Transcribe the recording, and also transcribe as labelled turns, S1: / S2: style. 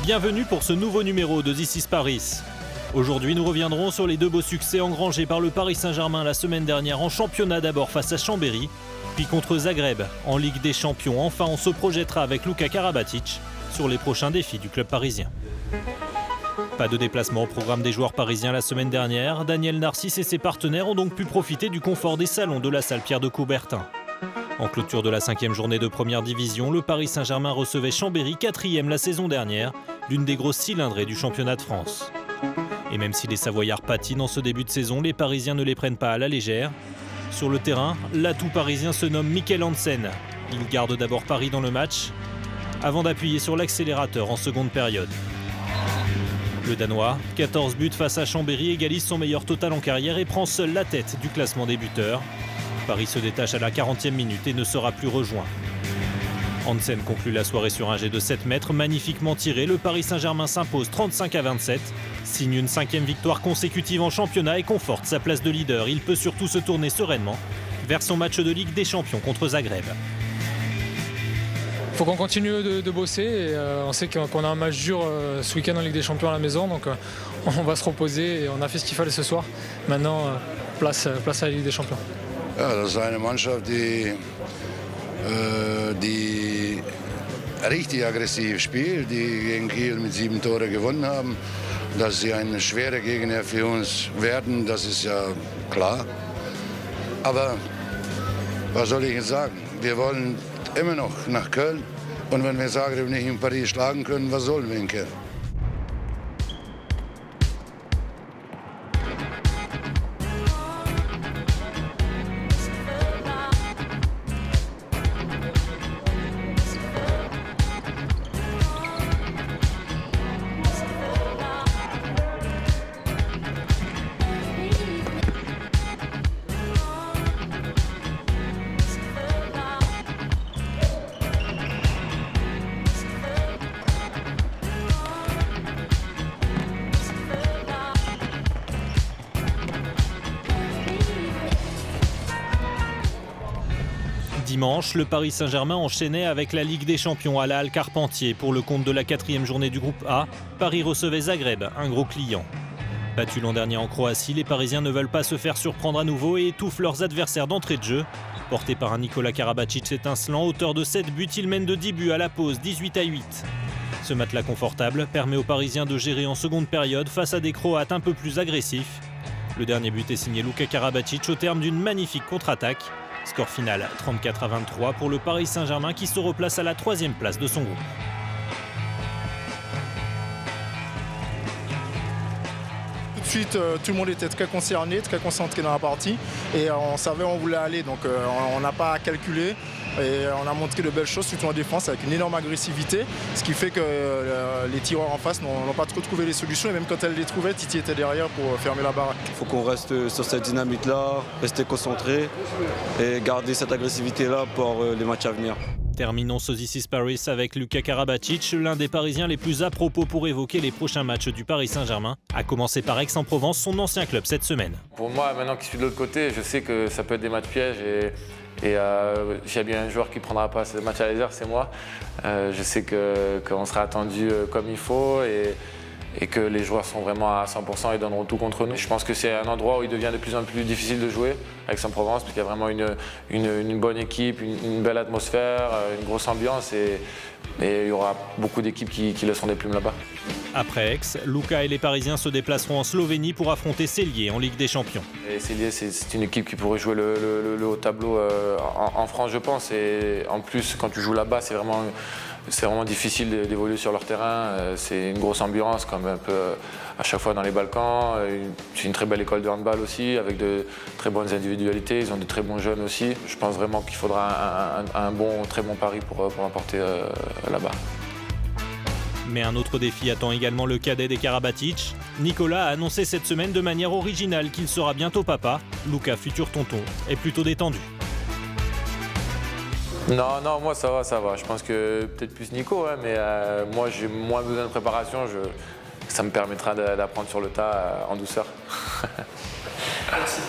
S1: Bienvenue pour ce nouveau numéro de This is Paris. Aujourd'hui, nous reviendrons sur les deux beaux succès engrangés par le Paris Saint-Germain la semaine dernière en championnat, d'abord face à Chambéry, puis contre Zagreb en Ligue des Champions. Enfin, on se projettera avec Luka Karabatic sur les prochains défis du club parisien. Pas de déplacement au programme des joueurs parisiens la semaine dernière. Daniel Narcisse et ses partenaires ont donc pu profiter du confort des salons de la salle Pierre de Coubertin. En clôture de la 5e journée de première division, le Paris Saint-Germain recevait Chambéry, 4e la saison dernière, l'une des grosses cylindrées du championnat de France. Et même si les Savoyards patinent en ce début de saison, les Parisiens ne les prennent pas à la légère. Sur le terrain, l'atout parisien se nomme Mikkel Hansen. Il garde d'abord Paris dans le match, avant d'appuyer sur l'accélérateur en seconde période. Le Danois, 14 buts face à Chambéry, égalise son meilleur total en carrière et prend seul la tête du classement des buteurs. Paris se détache à la 40e minute et ne sera plus rejoint. Hansen conclut la soirée sur un jet de 7 mètres, magnifiquement tiré. Le Paris Saint-Germain s'impose 35-27, signe une 5e victoire consécutive en championnat et conforte sa place de leader. Il peut surtout se tourner sereinement vers son match de Ligue des Champions contre Zagreb.
S2: Il faut qu'on continue de bosser et on sait qu'on a un match dur ce week-end en Ligue des Champions à la maison, donc on va se reposer et on a fait ce qu'il fallait ce soir. Maintenant, place à la Ligue des Champions.
S3: Ja, das ist eine Mannschaft, die richtig aggressiv spielt, die gegen Kiel mit 7 Tore gewonnen haben. Dass sie ein schwerer Gegner für uns werden, das ist ja klar. Aber was soll ich jetzt sagen? Wir wollen immer noch nach Köln. Und wenn wir Zagreb nicht in Paris schlagen können, was sollen wir in Köln?
S1: Dimanche, le Paris Saint-Germain enchaînait avec la Ligue des Champions à la Halle Carpentier. Pour le compte de la 4e journée du groupe A, Paris recevait Zagreb, un gros client. Battus l'an dernier en Croatie, les Parisiens ne veulent pas se faire surprendre à nouveau et étouffent leurs adversaires d'entrée de jeu. Porté par un Nikola Karabatic étincelant, auteur de 7 buts, il mène de 10 buts à la pause, 18-8. Ce matelas confortable permet aux Parisiens de gérer en seconde période face à des Croates un peu plus agressifs. Le dernier but est signé Luka Karabatic au terme d'une magnifique contre-attaque. Score final 34-23 pour le Paris Saint-Germain qui se replace à la 3e place de son groupe.
S4: Tout de suite, tout le monde était très concerné, très concentré dans la partie et on savait où on voulait aller, donc on n'a pas à calculer et on a montré de belles choses, surtout en défense avec une énorme agressivité, ce qui fait que les tireurs en face n'ont pas trop trouvé les solutions et même quand elles les trouvaient, Titi était derrière pour fermer la baraque.
S5: Il faut qu'on reste sur cette dynamique-là, rester concentré et garder cette agressivité-là pour les matchs à venir.
S1: Terminons ce This is Paris avec Luka Karabatic, l'un des Parisiens les plus à propos pour évoquer les prochains matchs du Paris Saint-Germain, à commencer par Aix-en-Provence, son ancien club cette semaine.
S6: Pour moi, maintenant que je suis de l'autre côté, je sais que ça peut être des matchs pièges et s'il y a bien un joueur qui ne prendra pas ce match à légère, c'est moi. Je sais qu'on sera attendu comme il faut et que les joueurs sont vraiment à 100% et donneront tout contre nous. Je pense que c'est un endroit où il devient de plus en plus difficile de jouer avec Aix-en-Provence parce qu'il y a vraiment une bonne équipe, une belle atmosphère, une grosse ambiance et il y aura beaucoup d'équipes qui laisseront des plumes là-bas.
S1: Après Aix, Luka et les Parisiens se déplaceront en Slovénie pour affronter Celje en Ligue des Champions.
S6: Celje, c'est une équipe qui pourrait jouer le haut tableau en France, je pense. Et en plus, quand tu joues là-bas, c'est vraiment difficile d'évoluer sur leur terrain. C'est une grosse ambiance, comme un peu à chaque fois dans les Balkans. C'est une très belle école de handball aussi, avec de très bonnes individualités. Ils ont de très bons jeunes aussi. Je pense vraiment qu'il faudra un très bon pari pour l'emporter là-bas.
S1: Mais un autre défi attend également le cadet des Karabatic. Nicolas a annoncé cette semaine de manière originale qu'il sera bientôt papa. Luka, futur tonton, est plutôt détendu.
S6: Non, moi ça va. Je pense que peut-être plus Nico, hein, mais moi j'ai moins besoin de préparation. Ça me permettra d'apprendre sur le tas en douceur.
S7: Merci.